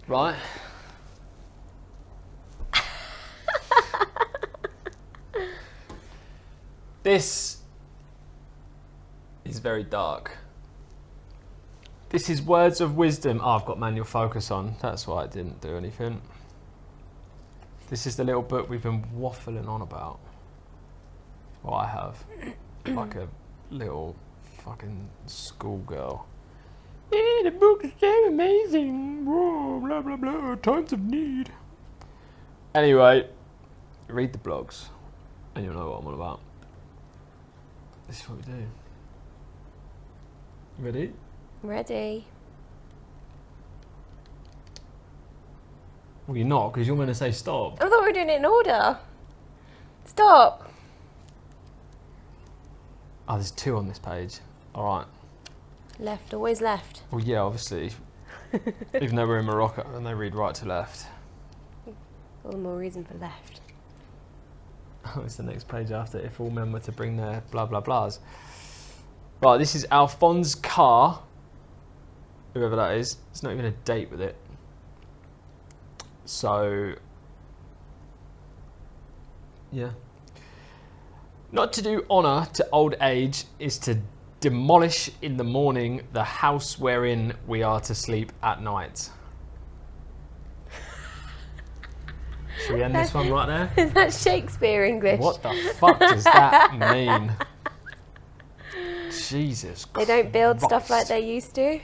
Right? This is very dark. This is words of wisdom. Oh, I've got manual focus on. That's why I didn't do anything. This is the little book we've been waffling on about. Well, I have. Like a little fucking schoolgirl. Yeah, the book is so amazing. Whoa, blah, blah, blah. Times of need. Anyway, read the blogs and you'll know what I'm on about. This is what we do. Ready? Ready. Well, you're not, because you're going to say stop. I thought we were doing it in order. Stop. Oh, there's 2 on this page. All right. Left, always left. Well, yeah, obviously. Even though we're in Morocco, and they read right to left. All the more reason for left. Oh, it's the next page after. If all men were to bring their blah blah blahs. Right, this is Alphonse Karr. Whoever that is. It's not even a date with it. So, yeah. Not to do honour to old age is to demolish in the morning the house wherein we are to sleep at night. Should we end this one right there? Is that Shakespeare English? What the fuck does that mean? Jesus Christ. They don't build stuff like they used to?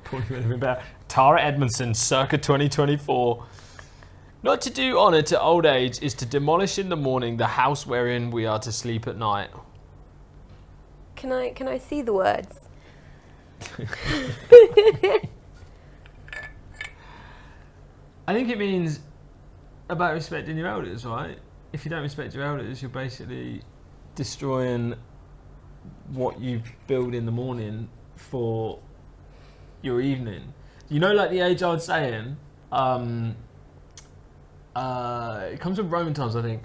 Probably would have been better. Tara Edmondson, circa 2024. Not to do honour to old age is to demolish in the morning the house wherein we are to sleep at night. Can I see the words? I think it means about respecting your elders, right? If you don't respect your elders, you're basically destroying what you build in the morning for your evening. You know, like the age-old saying, it comes from Roman times, I think,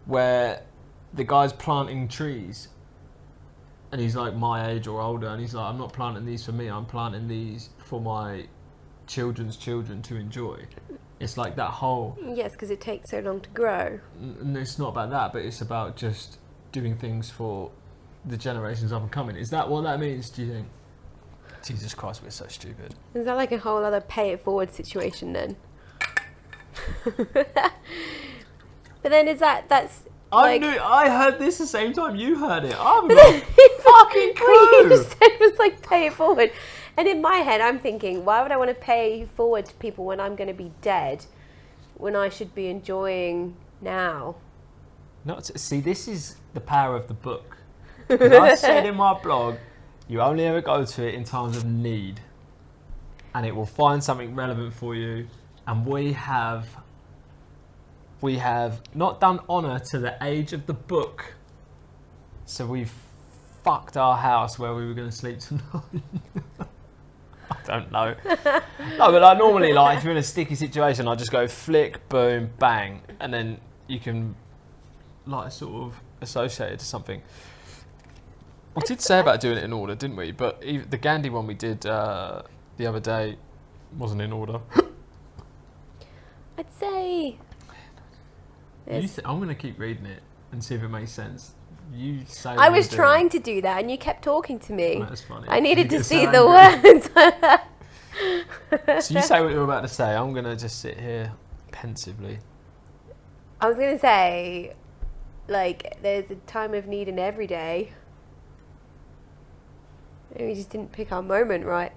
where the guy's planting trees and he's like my age or older, and he's like, I'm not planting these for me, I'm planting these for my children's children to enjoy. It's like that whole... Yes, because it takes so long to grow. And it's not about that, but it's about just doing things for the generations up and coming. Is that what that means, do you think? Jesus Christ, we're so stupid. Is that like a whole other pay it forward situation then? But then is that's like... I heard this the same time you heard it. I haven't got a fucking clue. What you just said was like pay it forward. And in my head I'm thinking, why would I want to pay forward to people when I'm going to be dead, when I should be enjoying now? See, this is the power of the book. Because I said in my blog, you only ever go to it in times of need. And it will find something relevant for you. And we have not done honour to the age of the book. So we've fucked our house where we were going to sleep tonight. I don't know. No, but like normally, like if you're in a sticky situation, I just go flick, boom, bang, and then you can like sort of associate it to something. We did say about doing it in order, didn't we? But the Gandhi one we did the other day wasn't in order. I'd say... I'm going to keep reading it and see if it makes sense. You say... I was trying to do that and you kept talking to me. Oh, that's funny. I needed to see the words. So you say what you're about to say. I'm going to just sit here pensively. I was going to say, like, there's a time of need in every day. And we just didn't pick our moment right.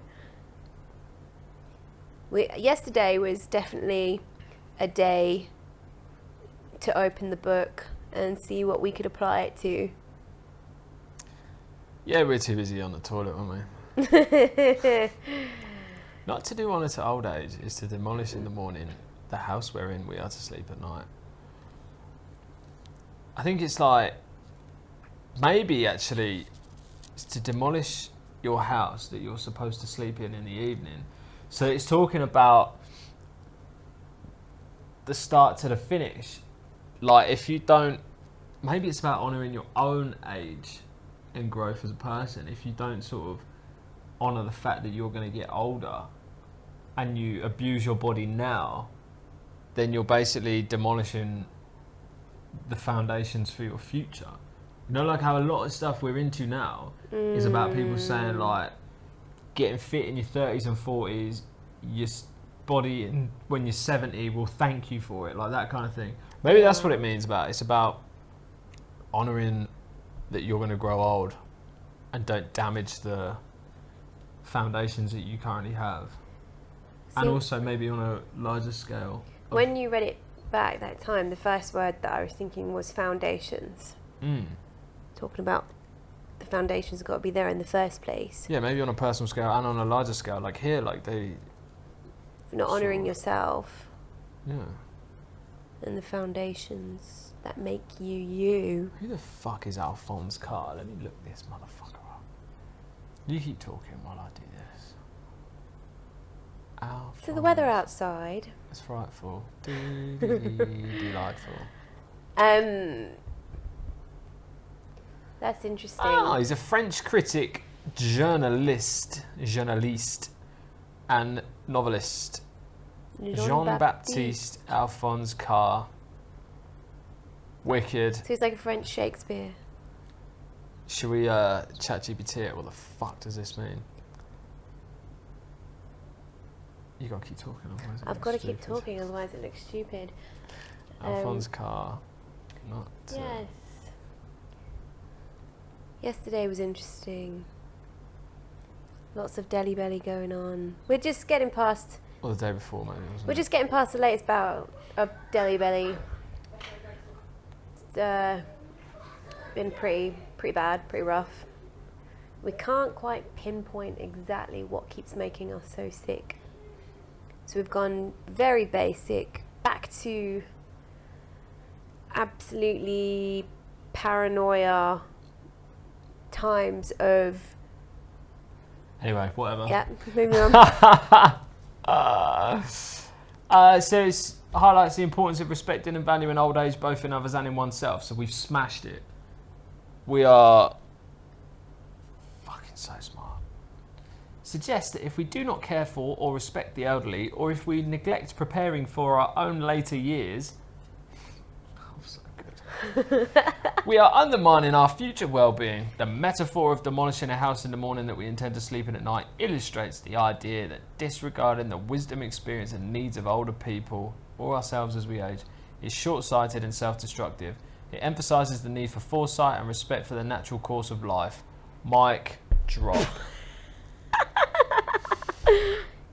Yesterday was definitely a day to open the book and see what we could apply it to. Yeah, we're too busy on the toilet, aren't we? Not to do honour to old age is to demolish in the morning the house wherein we are to sleep at night. I think it's like, maybe actually, it's to demolish your house that you're supposed to sleep in the evening. So it's talking about the start to the finish. Like if you don't, maybe it's about honouring your own age and growth as a person. If you don't sort of honour the fact that you're going to get older and you abuse your body now, then you're basically demolishing the foundations for your future. You know, like how a lot of stuff we're into now is about people saying like getting fit in your 30s and 40s, your body when you're 70 will thank you for it, like that kind of thing. Maybe that's what it means about. It's about honouring that you're going to grow old and don't damage the foundations that you currently have. And also maybe on a larger scale. When you read it back that time, the first word that I was thinking was foundations. Talking about the foundations got to be there in the first place. Yeah, maybe on a personal scale and on a larger scale. Like here, like they... Not honouring yourself. Yeah. And the foundations that make you you. Who the fuck is Alphonse Karr? Let me look this motherfucker up. You keep talking while I do this. Alphonse. So the weather outside. It's frightful. Delightful. That's interesting. Ah, he's a French critic, journalist, and novelist. Jean-Baptiste Alphonse Karr. Wicked. So he's like a French Shakespeare. Should we ChatGPT it? What the fuck does this mean? You gotta keep talking, otherwise I've got to keep talking, otherwise it looks stupid. Alphonse Karr. Not. Yes. Yesterday was interesting. Lots of Delhi Belly going on. We're just getting past. Or the day before, maybe. We're just getting past the latest bout of Delhi Belly. It's been pretty bad, pretty rough. We can't quite pinpoint exactly what keeps making us so sick. So we've gone very basic, back to absolutely paranoia times of... Anyway, whatever. Yeah, moving on. So it highlights the importance of respecting and valuing old age both in others and in oneself. So we've smashed it. We are fucking so smart. Suggests that if we do not care for or respect the elderly, or if we neglect preparing for our own later years, so good. We are undermining our future well-being. The metaphor of demolishing a house in the morning that we intend to sleep in at night illustrates the idea that disregarding the wisdom, experience and needs of older people, or ourselves as we age, is short-sighted and self-destructive. It emphasises the need for foresight and respect for the natural course of life. Mic drop.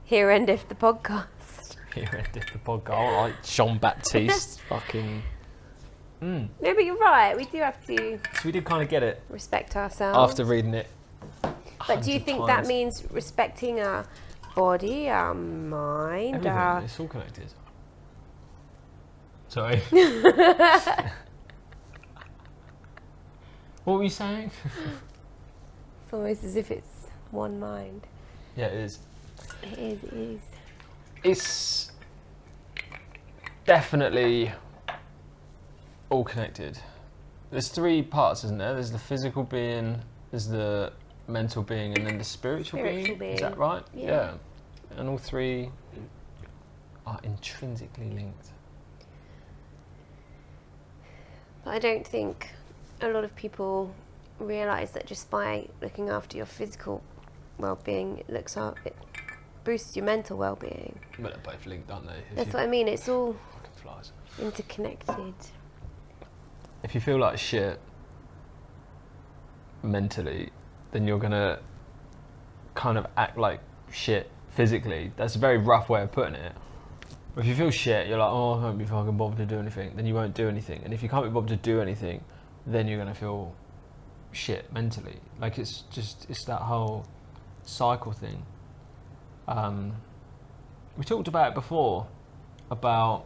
Here endeth the podcast. Here endeth the podcast. All right, Jean-Baptiste. Fucking... No, but you're right. We do have to So we did kind of get it respect ourselves. after reading it. But do you think that means respecting our body, our mind, Everything. It's all connected. Sorry. What were you saying? It's almost as if it's one mind. Yeah, it is. It is, it is. It's definitely all connected. There's three parts, isn't there? There's the physical being, there's the mental being, and then the spiritual being. Is that right? Yeah. And all three are intrinsically linked. But I don't think a lot of people realise that just by looking after your physical well-being, it boosts your mental well-being. But they're both linked, aren't they? That's what I mean. It's all fucking flies. interconnected. If you feel like shit mentally, then you're gonna kind of act like shit physically. That's a very rough way of putting it. But if you feel shit, you're like, oh, I can't be fucking bothered to do anything. Then you won't do anything. And if you can't be bothered to do anything, then you're gonna feel shit mentally. Like it's that whole cycle thing. We talked about it before, about,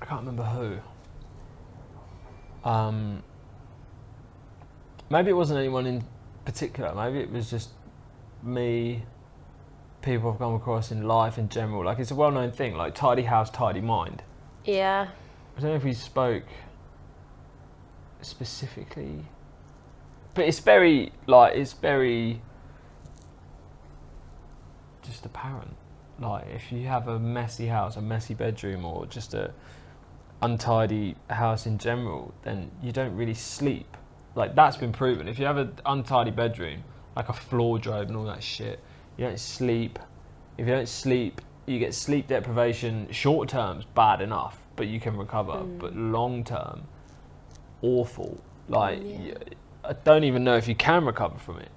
I can't remember who. Maybe it wasn't anyone in particular. Maybe it was just me, people I've come across in life in general. Like it's a well-known thing, like tidy house, tidy mind. Yeah. I don't know if we spoke specifically, but it's very just apparent. Like, if you have a messy house, a messy bedroom, or just a untidy house in general, then you don't really sleep. Like, that's been proven. If you have an untidy bedroom, like a floor drobe and all that shit, you don't sleep. If you don't sleep, you get sleep deprivation. Short term's bad enough, but you can recover. But long term, awful. Like, I don't even know if you can recover from it,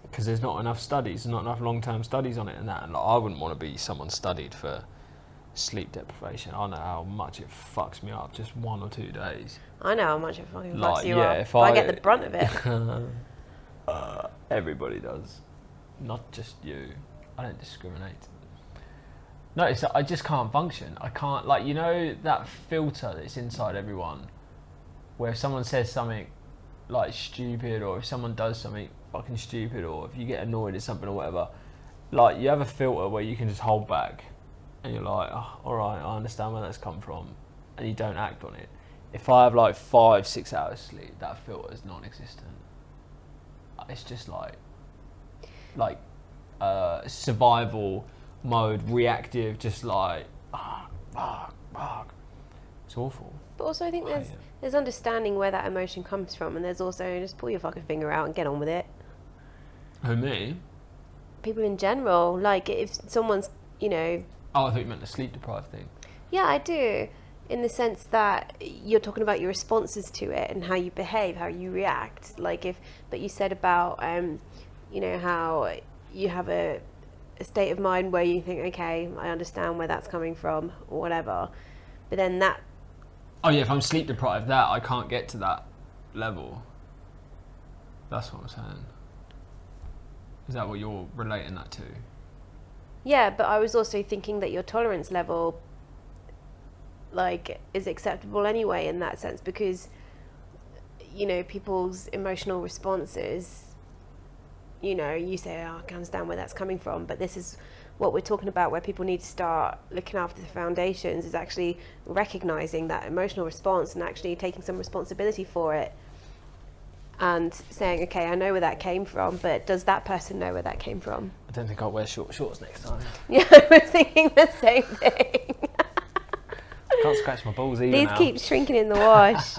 because there's not enough studies, there's not enough long-term studies on it and that. And like, I wouldn't want to be someone studied for sleep deprivation. I know how much it fucks me up, just 1 or 2 days. I know how much it fucking Like, fucks you yeah, up. if But I get the brunt of it. Everybody does, not just you. I don't discriminate. No, it's that I just can't function. I can't, like, you know that filter that's inside everyone, where if someone says something like stupid, or if someone does something fucking stupid, or if you get annoyed at something or whatever, like, you have a filter where you can just hold back and you're like, oh, alright, I understand where that's come from, and you don't act on it. If I have like 5-6 hours sleep, that filter is non-existent. It's just like survival mode, reactive, just like it's awful. But also I think there's understanding where that emotion comes from, and there's also just pull your fucking finger out and get on with it. Who, me? People in general, like if someone's, you know... Oh, I thought you meant the sleep deprived thing. Yeah, I do. In the sense that you're talking about your responses to it and how you behave, how you react. Like but you said about, you know, how you have a state of mind where you think, okay, I understand where that's coming from, or whatever. But then that... Oh yeah, if I'm sleep deprived, that I can't get to that level. That's what I'm saying. Is that what you're relating that to? Yeah, but I was also thinking that your tolerance level, like, is acceptable anyway in that sense, because, you know, people's emotional responses, you know, you say, oh, I can understand where that's coming from, but this is what we're talking about, where people need to start looking after the foundations, is actually recognizing that emotional response and actually taking some responsibility for it and saying, okay, I know where that came from, but does that person know where that came from? I don't think I'll wear short shorts next time. Yeah, I was thinking the same thing. Can't scratch my balls either. These now. keep shrinking in the wash.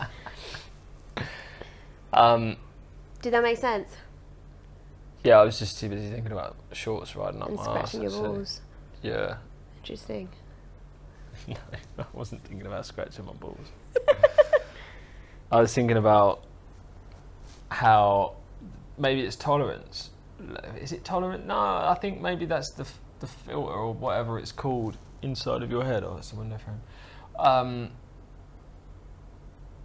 Did that make sense? Yeah, I was just too busy thinking about shorts riding up And my scratching arse. your balls. Yeah. Interesting. No, I wasn't thinking about scratching my balls. I was thinking about how maybe it's tolerance. Is it tolerant? No, I think maybe that's the filter or whatever it's called inside of your head. Oh, it's the window frame.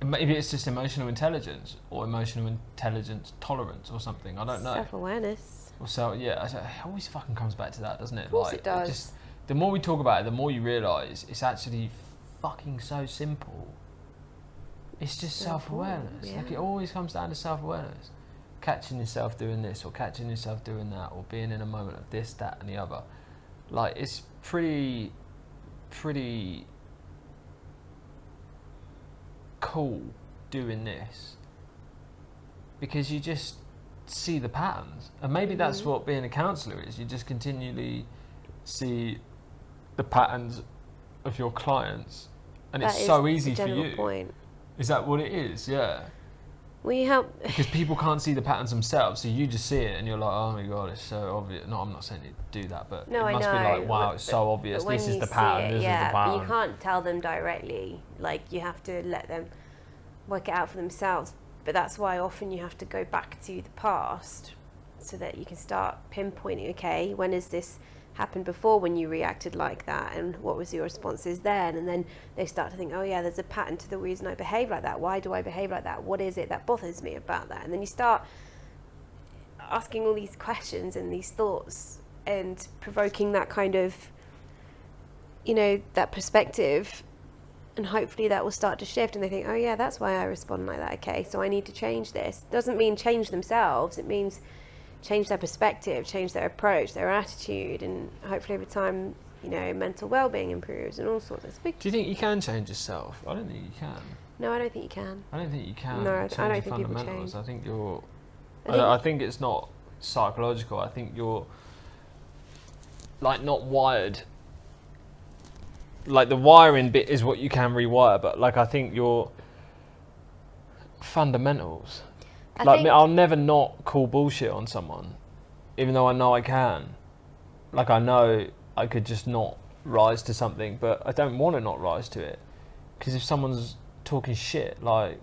Maybe it's just emotional intelligence or emotional intelligence tolerance or something. I don't know. Self-awareness. So yeah, it always fucking comes back to that, doesn't it? Of course it does. Just, the more we talk about it, the more you realise it's actually fucking so simple. It's just self-awareness. Yeah. Like, it always comes down to self-awareness. Catching yourself doing this or catching yourself doing that, or being in a moment of this, that and the other. Like, it's pretty cool doing this, because you just see the patterns, and maybe that's what being a counsellor is. You just continually see the patterns of your clients, and it's so easy for you. Point. Is that what it is? Yeah. We help Because people can't see the patterns themselves, so you just see it and you're like, oh my god, it's so obvious. No, I'm not saying you do that, but No, it must I be know. like, wow, it's so obvious. When This is you the see pattern. it, This is the but pattern. you can't tell them directly. Like, you have to let them work it out for themselves. But that's why often you have to go back to the past so that you can start pinpointing, okay, when has this happened before when you reacted like that, and what was your responses then? And then they start to think, oh yeah, there's a pattern to the reason I behave like that. Why do I behave like that? What is it that bothers me about that? And then you start asking all these questions and these thoughts and provoking that kind of, you know, that perspective, and hopefully that will start to shift and they think, oh yeah, that's why I respond like that. Okay, so I need to change this. Doesn't mean change themselves. It means change their perspective, change their approach, their attitude, and hopefully over time, you know, mental well-being improves and all sorts of big. Do you think you can change yourself? I don't think you can. No, I don't think you can. I don't think you can. No, I change don't your think people fundamentals. change. I think you're. I I think it's not psychological. I think you're. like not wired. Like the wiring bit is what you can rewire, but like I think your fundamentals. I'll never not call bullshit on someone, even though I know I can. Like I know I could just not rise to something, but I don't want to not rise to it. Because if someone's talking shit, like,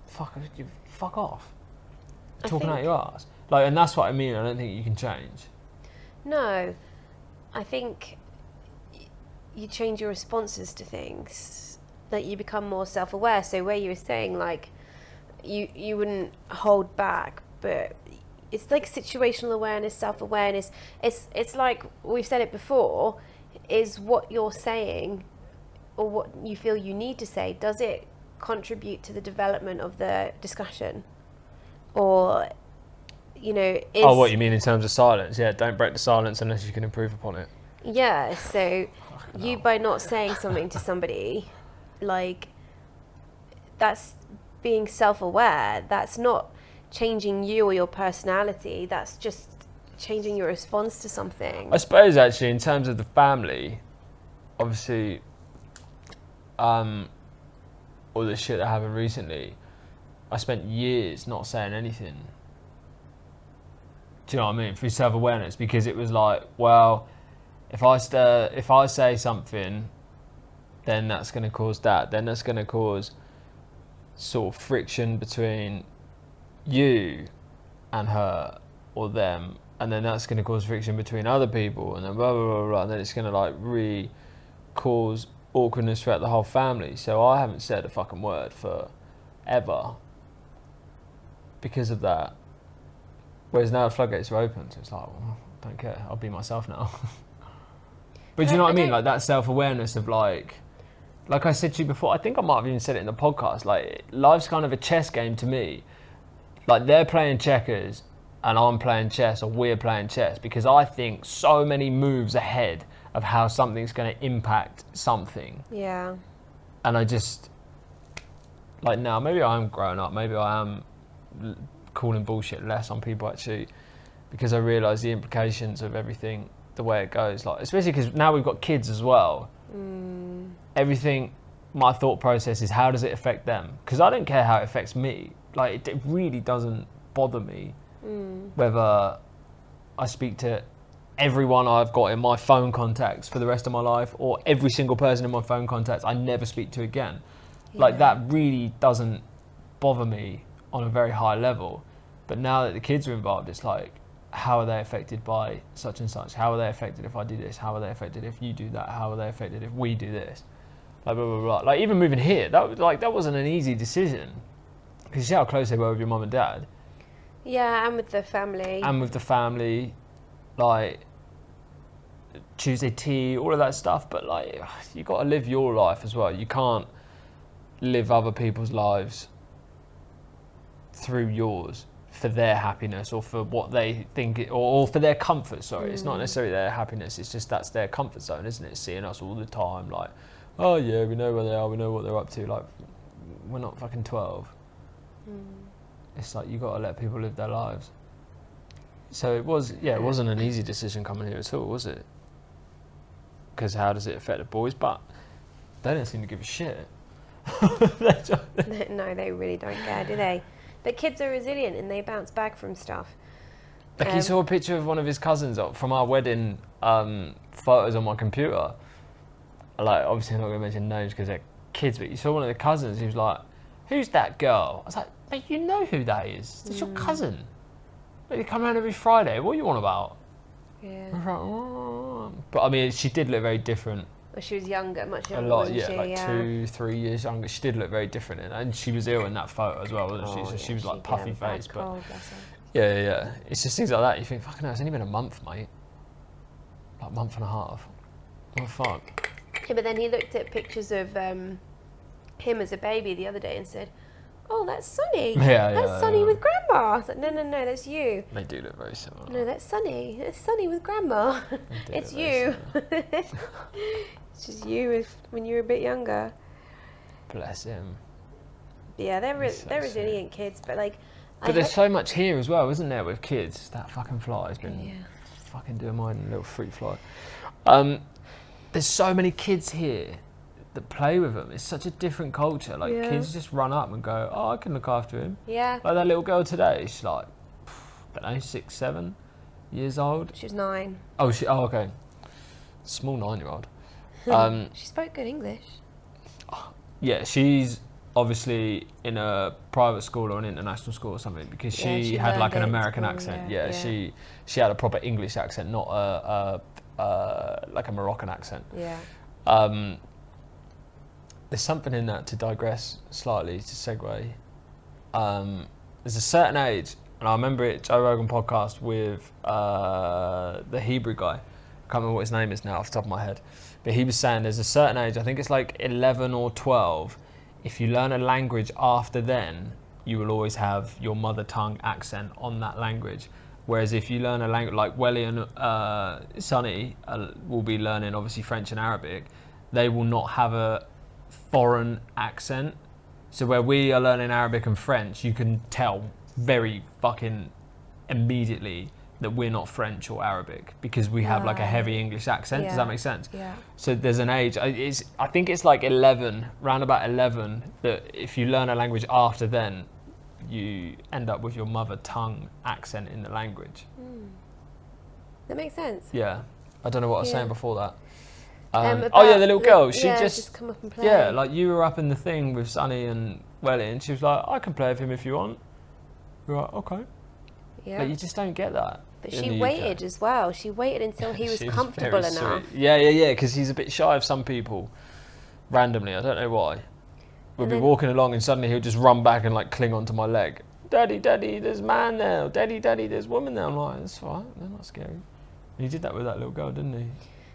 fuck off. Talking out your ass. Like, and that's what I mean. I don't think you can change. No, I think you change your responses to things. Like you become more self-aware. So where you were saying like you wouldn't hold back, but it's like situational awareness, self-awareness. It's like we've said it before. Is what you're saying, or what you feel you need to say, does it contribute to the development of the discussion, or what you mean in terms of silence? Yeah, don't break the silence unless you can improve upon it. Yeah, so by not saying something to somebody, like, that's being self-aware. That's not changing you or your personality. That's just changing your response to something. I suppose actually in terms of the family, obviously, all the shit that happened recently, I spent years not saying anything. Do you know what I mean? Through self-awareness, because it was like, well, if I say something, then that's going to cause that. Then that's going to cause sort of friction between you and her or them, and then that's going to cause friction between other people, and then blah blah blah blah, and then it's going to like cause awkwardness throughout the whole family. So I haven't said a fucking word for ever because of that. Whereas now the floodgates are open, so it's like, well, don't care, I'll be myself now. But do you know what I mean? Like that self-awareness of like I said to you before, I think I might have even said it in the podcast, like life's kind of a chess game to me. Like they're playing checkers and I'm playing chess, or we're playing chess, because I think so many moves ahead of how something's going to impact something. Yeah. And I just, like now, maybe I am growing up, maybe I am calling bullshit less on people actually, because I realise the implications of everything, the way it goes, like especially because now we've got kids as well. Everything, my thought process is how does it affect them, because I don't care how it affects me. Like it really doesn't bother me whether I speak to everyone I've got in my phone contacts for the rest of my life, or every single person in my phone contacts I never speak to again. Like that really doesn't bother me on a very high level. But now that the kids are involved, it's like, how are they affected by such and such? How are they affected if I do this? How are they affected if you do that? How are they affected if we do this? Like blah blah blah. Like even moving here, that wasn't an easy decision, because you see how close they were with your mum and dad. Yeah, and with the family. Like Tuesday tea, all of that stuff. But like, you got to live your life as well. You can't live other people's lives through yours for their happiness or for what they think or for their comfort. Sorry, it's not necessarily their happiness. It's just that's their comfort zone, isn't it? Seeing us all the time, like, oh yeah, we know where they are, we know what they're up to. Like, we're not fucking 12. It's like you got to let people live their lives. So it wasn't an easy decision coming here at all, was it? Because how does it affect the boys? But they don't seem to give a shit. No, they really don't care, do they? The kids are resilient and they bounce back from stuff. Like he saw a picture of one of his cousins from our wedding photos on my computer. Like, obviously I'm not going to mention names because they're kids, but you saw one of the cousins. He was like, "Who's that girl?" I was like, "Mate, you know who that is. It's your cousin. They come around every Friday. What are you on about?" Yeah. I was like, "Oh." But I mean, she did look very different. Well, she was younger, much younger. A lot, wasn't yeah, she? like 2-3 years younger. She did look very different, and she was ill in that photo as well, wasn't she? So she was like puffy face, but yeah. It's just things like that. You think, fucking hell, it's only been a month, mate. Like a month and a half. What the fuck? Yeah, but then he looked at pictures of him as a baby the other day and said, "Oh, that's Sonny. That's Sonny with Grandma." I was like, no, that's you. They do look very similar. No, that's Sonny. That's Sonny with Grandma. It's you. It's just you when you were a bit younger. Bless him. Yeah, they're resilient kids, but like. But there's so much here as well, isn't there, with kids? That fucking fly has been fucking doing mine in a little fruit fly. There's so many kids here that play with them. It's such a different culture. Like kids just run up and go, oh, I can look after him. Yeah. Like that little girl today, she's like, I don't know, 6, 7 years old. She was 9. Oh, okay. Small 9-year-old. She spoke good English. Yeah, she's obviously in a private school or an international school or something, because she had like an American accent. Yeah, she had a proper English accent, not like a Moroccan accent. Yeah. There's something in that, to digress slightly, to segue. There's a certain age, and I remember it, Joe Rogan podcast with the Hebrew guy. I can't remember what his name is now off the top of my head. But he was saying there's a certain age, I think it's like 11 or 12, if you learn a language after then, you will always have your mother tongue accent on that language. Whereas if you learn a language, like Welly and Sonny will be learning obviously French and Arabic, they will not have a foreign accent. So where we are learning Arabic and French, you can tell very fucking immediately that we're not French or Arabic, because we have like a heavy English accent. Does that make sense? Yeah. So there's an age, I think it's like 11, round about 11, that if you learn a language after then, you end up with your mother tongue accent in the language. That makes sense. Yeah. I don't know what I was saying before that. The little girl. She just come up and play. Yeah, like you were up in the thing with Sonny and Welly, and she was like, I can play with him if you want. You're like, okay. Yeah. Like, you just don't get that. But she waited as well. She waited until he was comfortable enough. Sweet. Yeah, because he's a bit shy of some people. Randomly, I don't know why. We'll be walking along and suddenly he'll just run back and like cling onto my leg. Daddy, there's man there. Daddy, there's woman there. I'm like, that's all right, they're not scary. And he did that with that little girl, didn't he?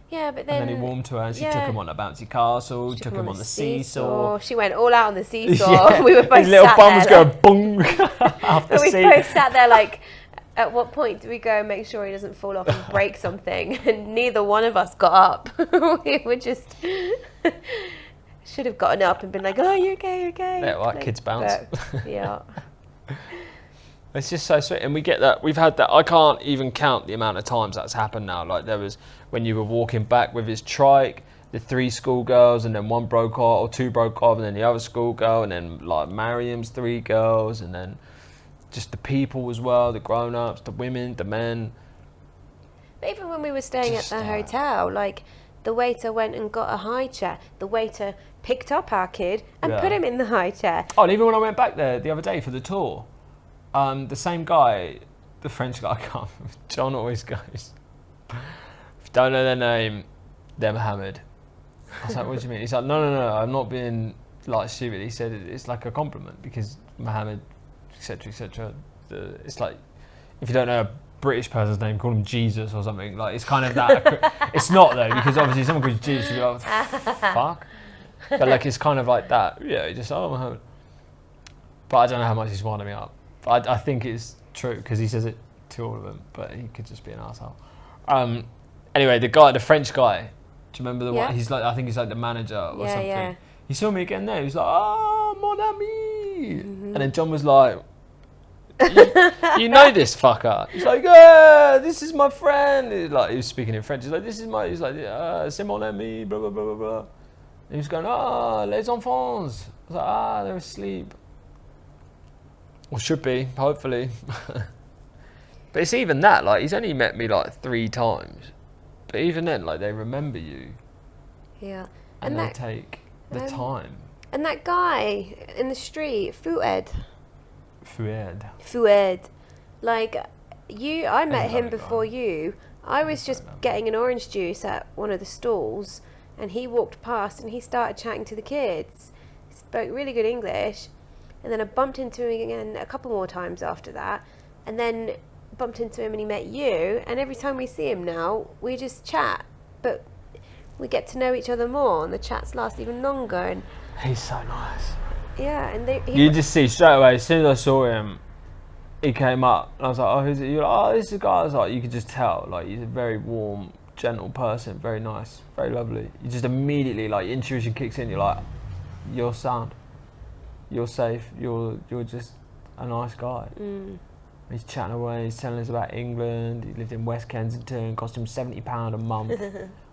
Yeah, but then... And then he warmed to her and she took him on a bouncy castle, took him on the seesaw. She went all out on the seesaw. We were both his little sat bum there, was going boom off the we seat. both sat there like, at what point do we go and make sure he doesn't fall off and break something? And neither one of us got up. We were just... should have gotten up and been like, oh, you okay, you okay? Yeah, like kids bounce. Yeah. It's just so sweet. And we get that. We've had that. I can't even count the amount of times that's happened now. Like there was when you were walking back with his trike, the 3 schoolgirls, and then one broke off, or 2 broke off, and then the other schoolgirl, and then like Mariam's 3 girls, and then just the people as well, the grown-ups, the women, the men. But even when we were staying at the hotel, like the waiter went and got a high chair. The waiter picked up our kid and put him in the high chair. Oh, and even when I went back there the other day for the tour, the same guy, the French guy, I can't remember, John always goes, if you don't know their name, they're Mohammed. I was like, what do you mean? He's like, no, I'm not being like stupid. He said it's like a compliment because Mohammed, etc. It's like, if you don't know a British person's name, call him Jesus or something. Like, it's kind of that. It's not though, because obviously someone calls Jesus, you'd be like, fuck. But like, it's kind of like that. Yeah, just, oh, Mohammed. But I don't know how much he's winding me up. I think it's true because he says it to all of them, but he could just be an asshole. Anyway, the French guy, do you remember the one? He's like, I think he's like the manager or something. Yeah. He saw me again there. He was like, oh, mon ami. And then John was like, you know this fucker. He's like, yeah, this is my friend. He was speaking in French. He's like, he's like, c'est mon ami, blah, blah, blah, blah, blah. And he was going, les enfants. I was like, they're asleep. Or should be, hopefully. But it's even that, like, he's only met me like 3 times. But even then, like, they remember you. Yeah. And they take the time. And that guy in the street, Fouad. Like, I met him before you. I was just getting an orange juice at one of the stalls, and he walked past and he started chatting to the kids. He spoke really good English. And then I bumped into him again a couple more times after that. And then bumped into him and he met you. And every time we see him now, we just chat. But we get to know each other more and the chats last even longer. And he's so nice. Yeah. And you just see straight away, as soon as I saw him, he came up. And I was like, oh, who's it? You're like, oh, this is the guy. I was like, you could just tell. Like, he's a very warm, gentle person. Very nice. Very lovely. You just immediately, like, intuition kicks in. You're like, you're sound. You're safe. You're just a nice guy. He's chatting away, he's telling us about England. He lived in West Kensington, cost him £70 a month,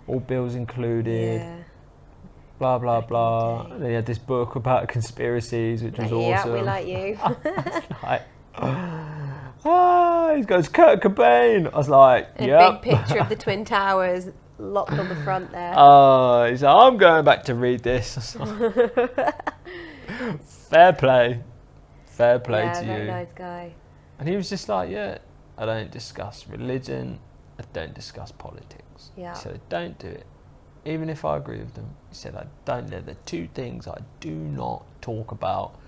all bills included. Yeah. Blah blah Back in the blah. day. And then he had this book about conspiracies, which was Yeah, awesome. we like you. Like, he goes Kurt Cobain. I was like, A yep. big picture of the Twin Towers locked on the front there. He's like, I'm going back to read this. Fair play to very you. nice guy. And he was just like, yeah, I don't discuss religion, I don't discuss politics. Yeah. He said, I don't do it. Even if I agree with them. He said, they're the two things I do not talk about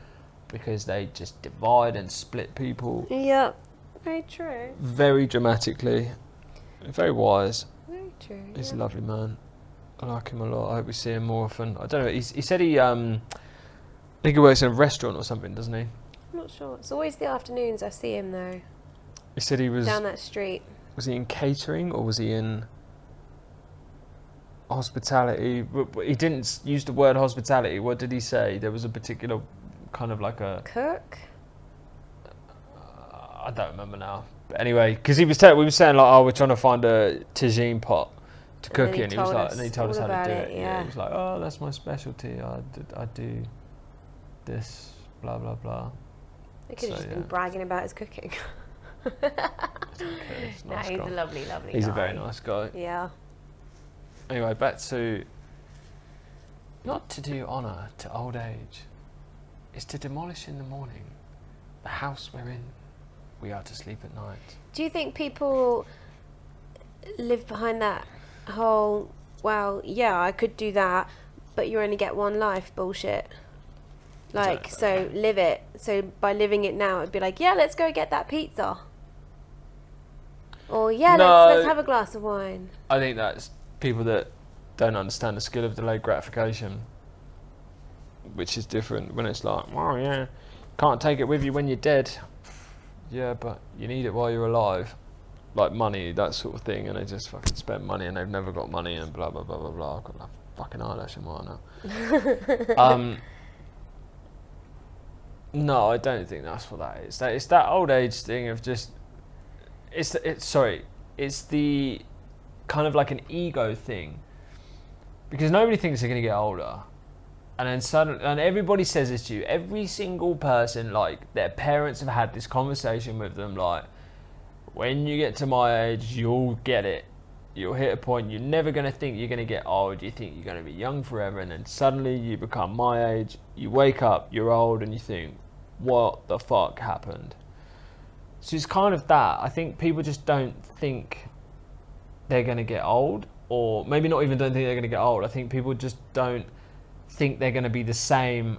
because they just divide and split people. Yep. Very true. Very dramatically. Very wise. Very true. He's a yeah. lovely man. I like him a lot. I hope we see him more often. I don't know. He said I think he works in a restaurant or something, doesn't he? I'm not sure. It's always the afternoons I see him though. He said he was. Down that street. Was he in catering or was he in hospitality? He didn't use the word hospitality. What did he say? There was a particular kind of like a Cook? I don't remember now. But anyway, because we were saying like, oh, we're trying to find a tagine pot to cook in. He was like, and he told us how to do it. Yeah. He was like, oh, that's my specialty. I do this, blah blah blah. He could have just been bragging about his cooking. No, Nice he's guy. a lovely guy. He's a very nice guy. Yeah. Anyway, back to not to do honour to old age, is to demolish in the morning the house wherein we are to sleep at night. Do you think people live behind that whole, well, yeah, I could do that, but you only get one life bullshit? Like, so live it. So by living it now, it'd be like, yeah, let's go get that pizza. Or yeah, No. let's have a glass of wine. I think that's people that don't understand the skill of delayed gratification, which is different when it's like, oh yeah, can't take it with you when you're dead. Yeah, but you need it while you're alive. Like money, that sort of thing, and they just fucking spend money and they've never got money and blah blah blah blah blah. I've got that fucking eyelash in mine now. No, I don't think that's what that is. It's that old age thing of just it's the kind of like an ego thing, because nobody thinks they're going to get older, and then suddenly, and everybody says this to you, every single person, like their parents have had this conversation with them, like, when you get to my age, you'll get it, you'll hit a point, you're never going to think you're going to get old, you think you're going to be young forever, and then suddenly you become my age, you wake up, you're old, and you think, what the fuck happened? So it's kind of that. I think people just don't think they're going to get old, or maybe not even don't think they're going to get old. I think people just don't think they're going to be the same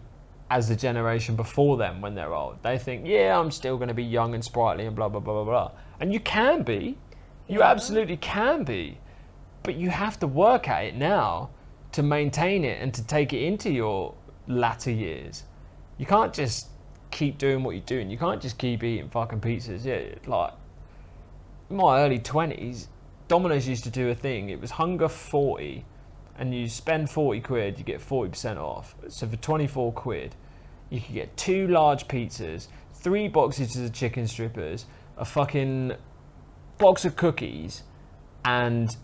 as the generation before them when they're old. They think, yeah, I'm still going to be young and sprightly and blah, blah, blah, blah, blah. And you can be. You absolutely can be. But you have to work at it now to maintain it and to take it into your latter years. You can't just keep doing what you're doing. You can't just keep eating fucking pizzas. Yeah, like in my early 20s, Domino's used to do a thing. It was hunger 40, and you spend 40 quid, you get 40% off. So for 24 quid, you could get 2 large pizzas, 3 boxes of chicken strippers, a fucking box of cookies, and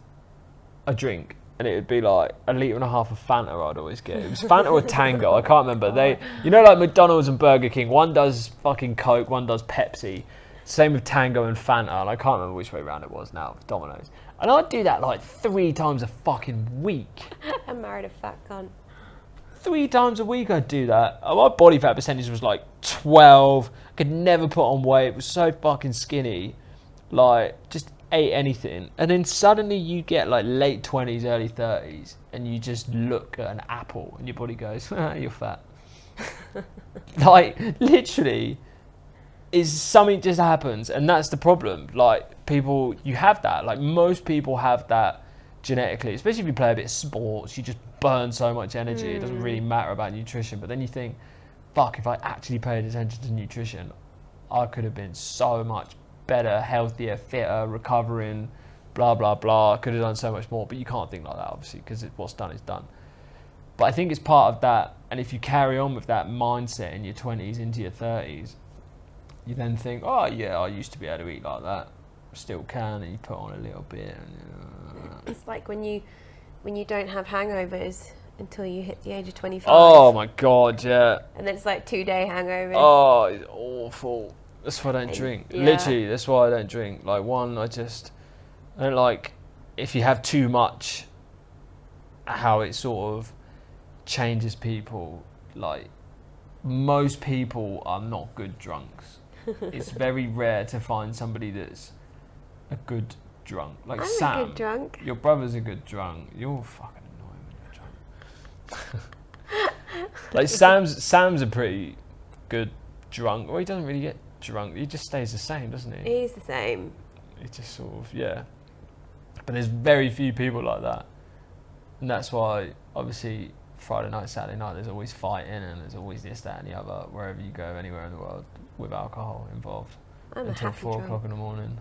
a drink. And it would be like 1.5 litres of Fanta I'd always get. It was Fanta or Tango, I can't remember. They, you know, like McDonald's and Burger King, one does fucking Coke, one does Pepsi. Same with Tango and Fanta, and I can't remember which way around it was now, Domino's. And I'd do that like 3 times a fucking week. I married a fat cunt. 3 times a week I'd do that. My body fat percentage was like 12. Could never put on weight. It was so fucking skinny. Like, just ate anything. And then suddenly you get like late 20s, early 30s, and you just look at an apple and your body goes, you're fat. Like, literally, is something just happens, and that's the problem. Like, people, you have that. Like, most people have that genetically, especially if you play a bit of sports, you just burn so much energy. It doesn't really matter about nutrition. But then you think, fuck, if I actually paid attention to nutrition, I could have been so much better, healthier, fitter, recovering, blah, blah, blah. I could have done so much more. But you can't think like that, obviously, because what's done is done. But I think it's part of that. And if you carry on with that mindset in your 20s into your 30s, you then think, oh yeah, I used to be able to eat like that, still can, and you put on a little bit. And, It's like when you don't have hangovers until you hit the age of 25. oh my god, yeah. And then it's like 2-day hangovers. Oh, it's awful. That's why I don't drink. Yeah. Literally, that's why I don't drink. Like, one, I don't like if you have too much, how it sort of changes people. Like, most people are not good drunks. It's very rare to find somebody that's a good drunk. Like I'm Sam, a good drunk. your brother's a good drunk. You're fucking annoying when you're drunk. Like Sam's a pretty good drunk. Well, he doesn't really get drunk. He just stays the same, doesn't he? He's the same. He just sort of, yeah. But there's very few people like that. And that's why, obviously, Friday night, Saturday night, there's always fighting and there's always this, that and the other, wherever you go, anywhere in the world, with alcohol involved. I'm a until happy 4 drunk. o'clock in the morning.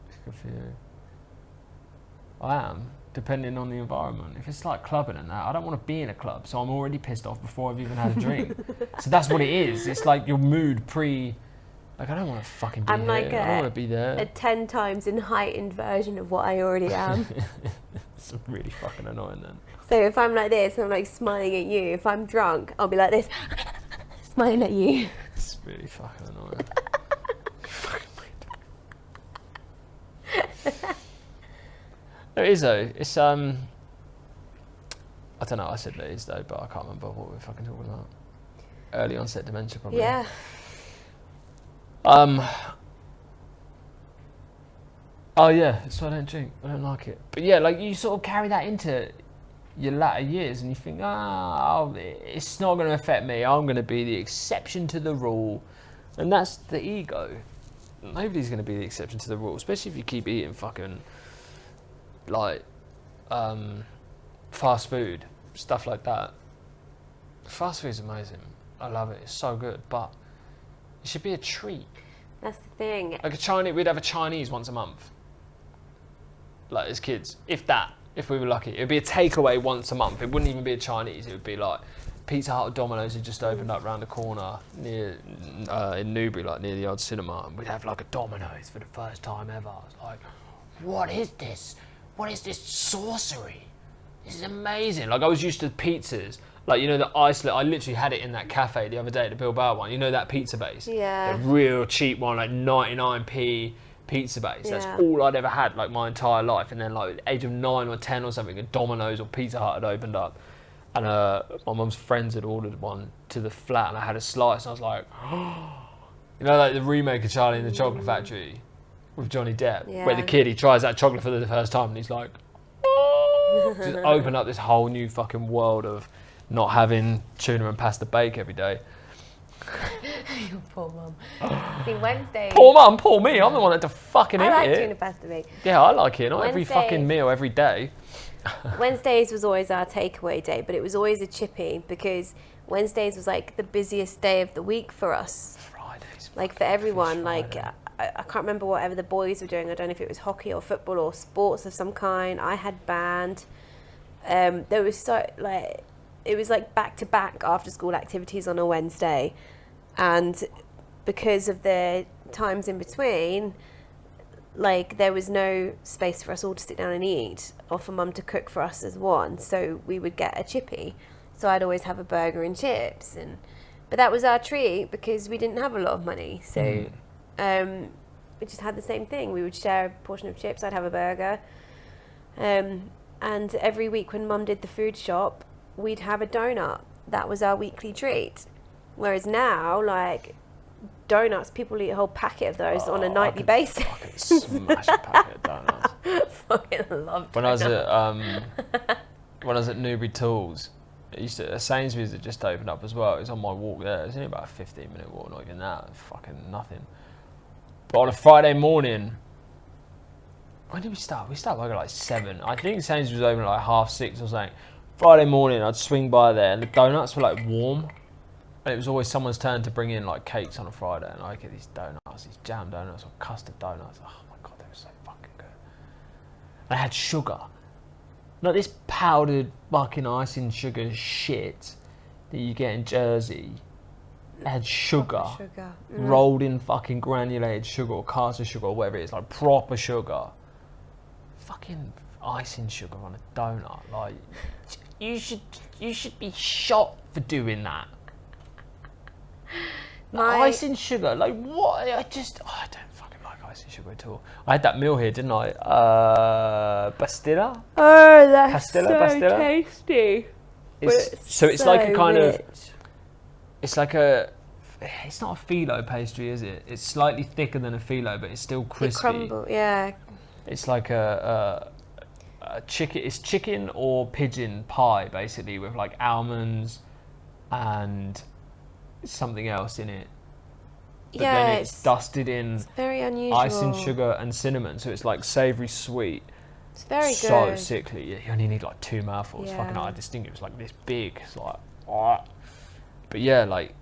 It's good for you. I am, depending on the environment. If it's like clubbing and that, I don't want to be in a club, so I'm already pissed off before I've even had a drink. So that's what it is. It's like your mood like, I don't want to fucking be I'm here. like I don't want to be there. a 10 times in heightened version of what I already am. It's really fucking annoying then. So if I'm like this, I'm like smiling at you. If I'm drunk, I'll be like this, smiling at you. It's really fucking annoying. It is though. It's I don't know. I said it is though, but I can't remember what we're fucking talking about. Early onset dementia, probably. Yeah. Oh yeah, so I don't drink. I don't like it. But yeah, like you sort of carry that into your latter years, and you think, it's not going to affect me. I'm going to be the exception to the rule, and that's the ego. Nobody's going to be the exception to the rule, especially if you keep eating fucking like fast food, stuff like that. Fast food's amazing. I love it. It's so good, but it should be a treat. That's the thing. Like we'd have a Chinese once a month. Like as kids, if we were lucky. It would be a takeaway once a month. It wouldn't even be a Chinese. It would be like Pizza Hut or Domino's had just opened up round the corner near in Newbury, like near the old cinema, and we'd have like a Domino's for the first time ever. I was like, what is this? What is this sorcery? This is amazing. Like I was used to pizzas. Like, you know, the isolate, I literally had it in that cafe the other day, the Bilbao one. You know that pizza base? Yeah. The real cheap one, like 99p pizza base. That's Yeah. all I'd ever had, like, my entire life. And then, like, at the age of 9 or 10 or something, a Domino's or Pizza Hut had opened up. And my mum's friends had ordered one to the flat, and I had a slice, and I was like, you know, like the remake of Charlie and the Chocolate Factory with Johnny Depp, where the kid, he tries that chocolate for the first time, and he's like, just open up this whole new fucking world of not having tuna and pasta bake every day. Your poor mum. See, Wednesdays. Poor mum, poor me. I'm the one that had to fucking eat I like it. tuna pasta bake. Yeah, I like it. Not every Wednesdays. fucking meal every day. Wednesdays was always our takeaway day, but it was always a chippy because Wednesdays was like the busiest day of the week for us. Fridays. Like for everyone, like Friday. I can't remember whatever the boys were doing. I don't know if it was hockey or football or sports of some kind. I had band. There was it was like back to back after school activities on a Wednesday, and because of the times in between, like there was no space for us all to sit down and eat, or for mum to cook for us as one. So we would get a chippy. So I'd always have a burger and chips, but that was our treat because we didn't have a lot of money. So we just had the same thing. We would share a portion of chips. I'd have a burger, and every week when mum did the food shop, we'd have a donut. That was our weekly treat. Whereas now, like donuts, people eat a whole packet of those on a nightly basis. Fucking smash a packet of donuts. Fucking love donuts. When I was at Newbury Tools, Sainsbury's had just opened up as well. It was on my walk there. It was only about a 15-minute walk, not even that. Fucking nothing. But on a Friday morning, when did we start? We started working at like 7. I think Sainsbury's was open at like 6:30 or something. Friday morning, I'd swing by there, and the donuts were like warm. And it was always someone's turn to bring in like cakes on a Friday, and I get these donuts, these jam donuts or custard donuts. Oh my god, they were so fucking good. They had sugar, not this powdered fucking icing sugar shit that you get in Jersey. had sugar, Sugar. rolled in fucking granulated sugar or caster sugar or whatever it is, like proper sugar. Fucking icing sugar on a donut, like you should be shot for doing that. Icing sugar, like what? I don't fucking like icing sugar at all. I had that meal here, didn't I? Pastilla. Oh, that's Pastilla? tasty. It's like a kind of. rich. It's like a. It's not a phyllo pastry, is it? It's slightly thicker than a phyllo, but it's still crispy. It crumble, yeah. It's like a chicken. It's chicken or pigeon pie, basically, with like almonds and something else in it. But then it's dusted in very unusual. icing sugar and cinnamon, so it's like savoury sweet. It's very so good. sickly. You only need like 2 mouthfuls. Yeah. Fucking, I just think it was like this big. It's like, oh. But yeah, like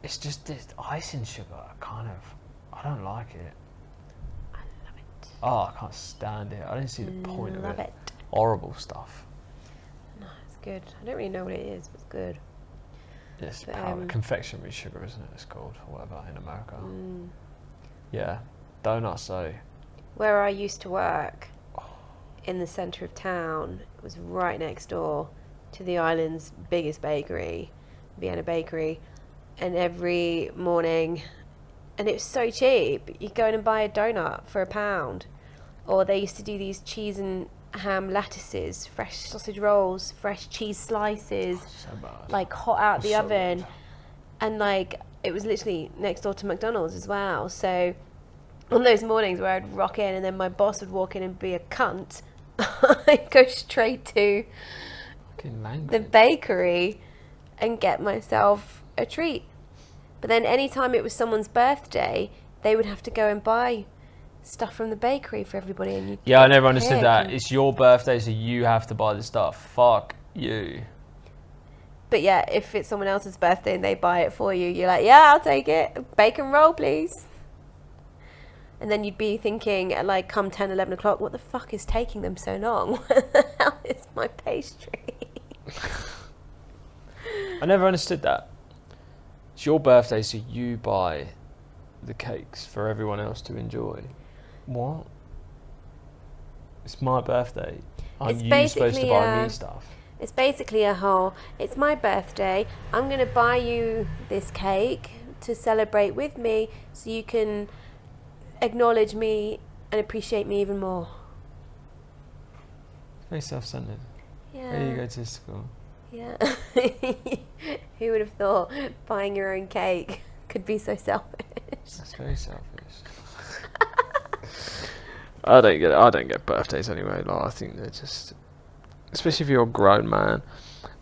it's just this icing sugar. I don't like it. I love it. Oh, I can't stand it. I don't see the point of Love it. it. Horrible stuff. No, it's good. I don't really know what it is, but it's good. It's But, powder, confectionery sugar, isn't it? It's called, or whatever, in America. Mm. Yeah, donuts though. Where I used to work, in the centre of town, it was right next door to the island's biggest bakery, Vienna Bakery, and every morning, and it was so cheap, you go in and buy a donut for £1, or they used to do these cheese and ham lattices, fresh sausage rolls, fresh cheese slices, So bad. like hot out the So oven, good. and like it was literally next door to McDonald's as well. So on those mornings where I'd rock in and then my boss would walk in and be a cunt, I'd go straight to Fucking language. the bakery and get myself a treat. But then anytime it was someone's birthday, they would have to go and buy stuff from the bakery for everybody. And Yeah, I never understood that. It's your birthday, so you have to buy the stuff. Fuck you. But yeah, if it's someone else's birthday and they buy it for you, you're like, yeah, I'll take it. Bacon roll, please. And then you'd be thinking at like come 10, 11 o'clock, what the fuck is taking them so long? Where the hell is my pastry? I never understood that. It's your birthday, so you buy the cakes for everyone else to enjoy. What? It's my birthday. Aren't It's you supposed to basically, buy me stuff? It's basically a whole, it's my birthday, I'm going to buy you this cake to celebrate with me so you can acknowledge me and appreciate me even more. Very self-centered. Yeah. Very egotistical. Yeah. Who would have thought buying your own cake could be so selfish? That's very selfish. I don't get birthdays anyway. Like, I think they're just, especially if you're a grown man,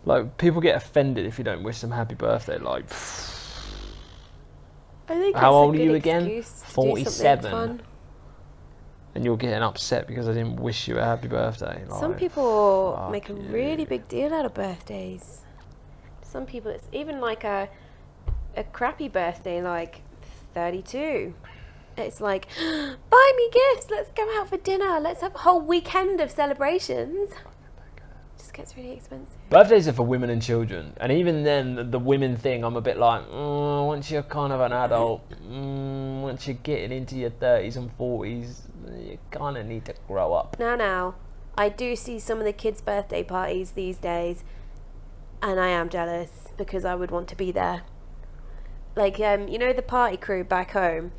like people get offended if you don't wish them happy birthday. Like, I think how it's old a are you good again? excuse to do 47. something fun. And you're getting upset because I didn't wish you a happy birthday. Like, Some people fuck make a you. really big deal out of birthdays. Some people, it's even like a crappy birthday, like 32. It's like, buy me gifts, let's go out for dinner, let's have a whole weekend of celebrations. Just gets really expensive. Birthdays are for women and children, and even then, the women thing, I'm a bit like, once you're kind of an adult, once you're getting into your 30s and 40s, you kind of need to grow up. Now, I do see some of the kids' birthday parties these days, and I am jealous because I would want to be there. Like, you know, the party crew back home,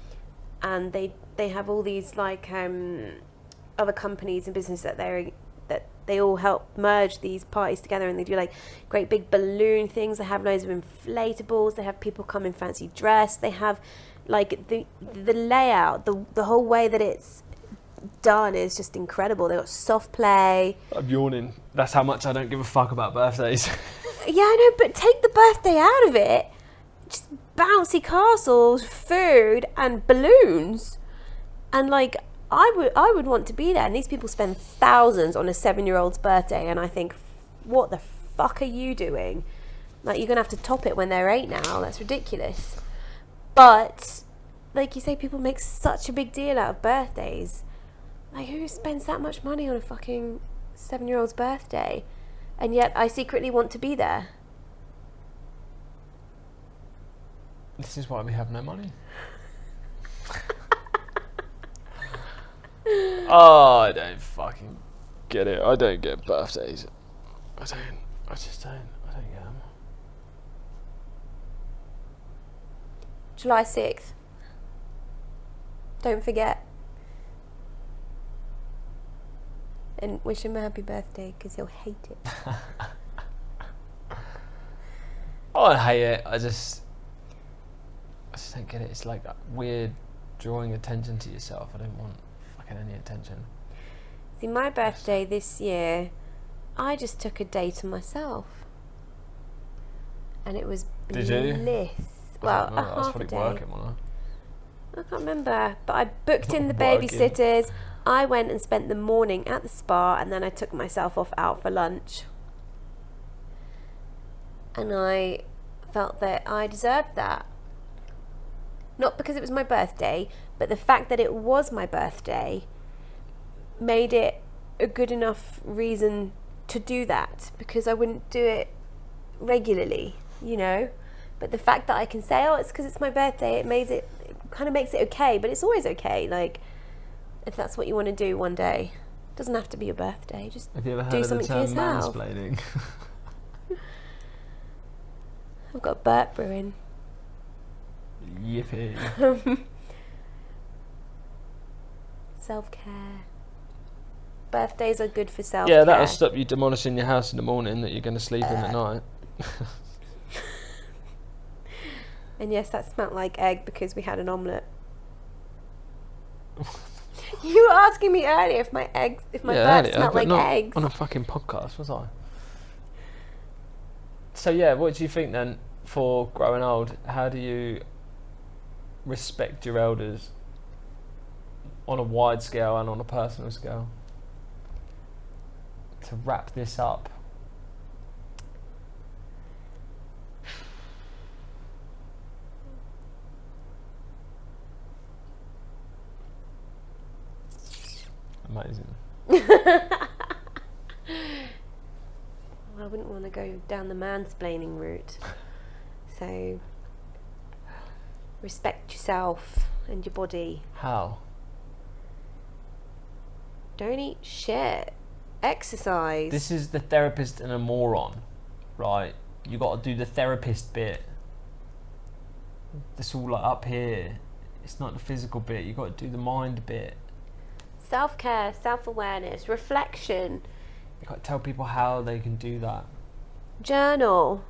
and they have all these like other companies and business that they all help merge these parties together, and they do like great big balloon things. They have loads of inflatables. They have people come in fancy dress. They have like the layout, the whole way that it's done is just incredible. They got soft play. I'm yawning. That's how much I don't give a fuck about birthdays. Yeah, I know, but take the birthday out of it. Just bouncy castles, food, and balloons, and like I would want to be there. And these people spend thousands on a 7-year-old's birthday, and I think, what the fuck are you doing? Like, you're gonna have to top it when they're 8 now. That's ridiculous. But like you say, people make such a big deal out of birthdays. Like, who spends that much money on a fucking 7-year-old's birthday? And yet I secretly want to be there. This is why we have no money. Oh, I don't fucking get it. I don't get birthdays. I just don't. I don't get them. July 6th. Don't forget. And wish him a happy birthday because he'll hate it. Oh, I hate it. I just don't get it. It's like weird drawing attention to yourself. I don't want fucking any attention. See, my birthday this year, I just took a day to myself. And it was bliss. Did you? Well, I was half a probably day. working, wasn't I can't remember, but I booked in the Working. babysitters. I went and spent the morning at the spa, and then I took myself off out for lunch. And I felt that I deserved that. Not because it was my birthday, but the fact that it was my birthday made it a good enough reason to do that, because I wouldn't do it regularly, you know. But the fact that I can say, oh, it's because it's my birthday, it kind of makes it okay, but it's always okay. Like, if that's what you want to do one day, it doesn't have to be your birthday. Just Have you ever heard do of the something for term yourself. mansplaining? I've got a burp brewing. Yippee. Self-care. Birthdays are good for self-care. Yeah, that'll stop you demolishing your house in the morning that you're going to sleep in at night. And yes, that smelled like egg because we had an omelette. You were asking me earlier if my burp smelled like not eggs. on a fucking podcast, was I? So yeah, what do you think then for growing old? How do you respect your elders on a wide scale and on a personal scale? To wrap this up. Amazing. I wouldn't want to go down the mansplaining route. So, respect yourself and your body. How? Don't eat shit. Exercise. This is the therapist and a moron, right? You got to do the therapist bit. This all like up here. It's not the physical bit. You got to do the mind bit. Self-care, self-awareness, reflection. You got to tell people how they can do that. Journal.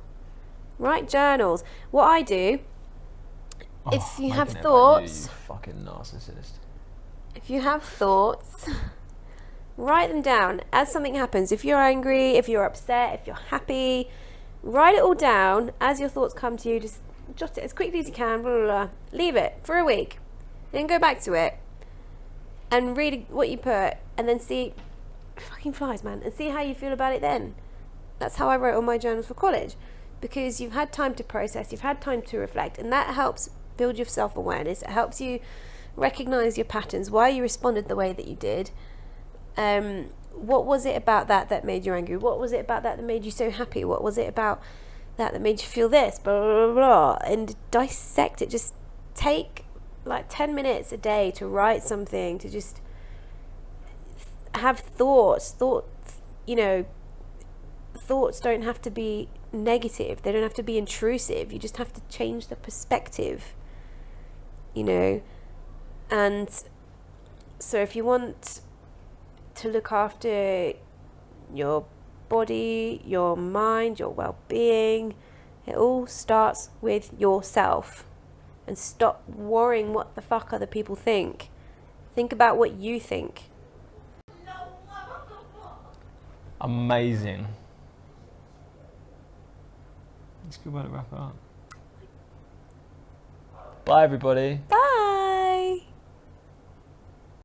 Write journals. What I do, if you have making it about thoughts, you fucking narcissist. if you have thoughts, write them down as something happens. If you're angry, if you're upset, if you're happy, write it all down as your thoughts come to you. Just jot it as quickly as you can. Blah, blah, blah. Leave it for a week, then go back to it and read what you put, and then see. Fucking flies, man, and see how you feel about it then. That's how I wrote all my journals for college, because you've had time to process, you've had time to reflect, and that helps build your self-awareness. It helps you recognize your patterns, why you responded the way that you did. What was it about that made you angry? What was it about that made you so happy? What was it about that made you feel this? Blah, blah, blah, blah. And dissect it. Just take like 10 minutes a day to write something, to just have thoughts, you know. Thoughts don't have to be negative, they don't have to be intrusive. You just have to change the perspective, you know. And so if you want to look after your body, your mind, your well-being, it all starts with yourself. And stop worrying what the fuck other people think. Think about what you think. Amazing. It's a good way to wrap it up. Bye, everybody. Bye.